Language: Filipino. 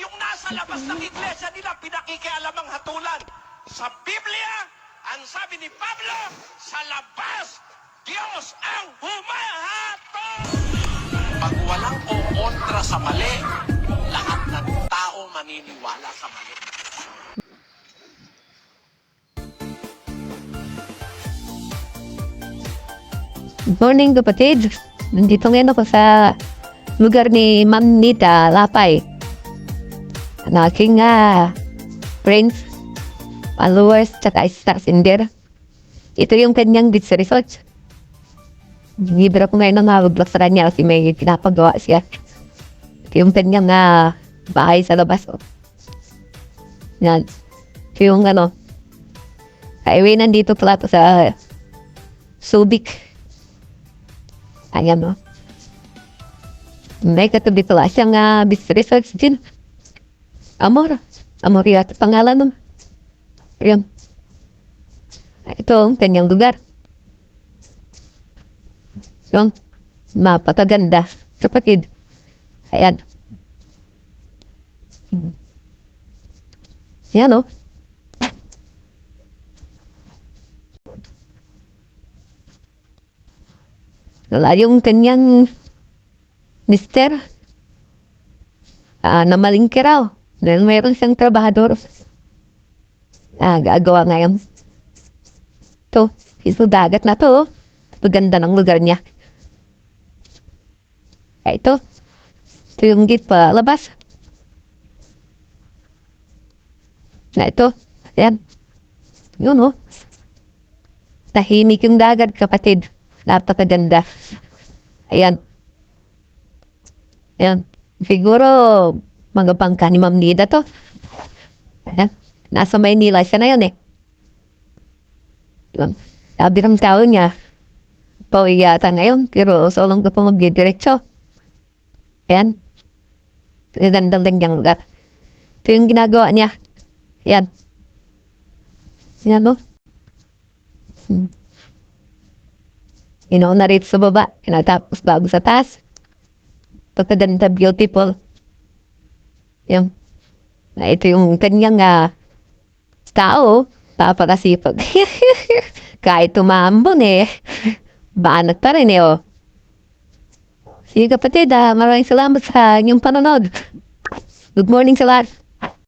yung nasa labas ng iglesia nila, pinakikialamang hatulan. Sa Biblia, ang sabi ni Pablo, sa labas, Diyos ang humahatol! Pag walang ukontra sa mali, lahat ng tao maniniwala sa mali. Good morning, kapatid. Nandito ngayon ako sa lugar ni Ma'am Nita Lapay. Ang aking friends, followers, tsaka star sender. Ito yung kanyang beach resort. Libre ako ngayon ng vlog sa kanya kasi may pinapagawa siya. Ito yung kanyang bahay sa labas. Oh. Yan. Ito yung highway nandito pala to sa Subic. Ayan, no? May katabi pala siyang beach resort din. Amor. Amor yata pangalan nun. Ayan. Ito ang kanyang lugar. Yung mapakaganda. Kapatid. Ayan. Ayan, no? Wala yung kanyang mister namalingki raw. Dahil mayroon siyang trabahador. Gagawa ngayon. Ito dagat na to. Maganda ng lugar niya. Ito yung gate pa labas. Ito. Ayan. Yun, oh. Tahimik yung dagat, kapatid. Napakaganda. Ayan. Ayan. Siguro, mga bangka ni Ma'am Nida to. Ayan. Nasa Maynila siya na yun eh. Ayan. Sabi ng tao niya, pauwi yata ngayon, pero solong ko pa magdidiretso. Ayan. Gandang lang niyang lugar. Ito yung ginagawa niya. Ayan. Ayan, no? Inauna rito sa baba, tapos bago sa taas. Pagkaganda, beautiful. Yan. Ito yung kanyang tao, papakasipag. Kahit tumambon banat pa rin oh. Sige kapatid, maraming salamat sa inyong panonood. Good morning sa lahat.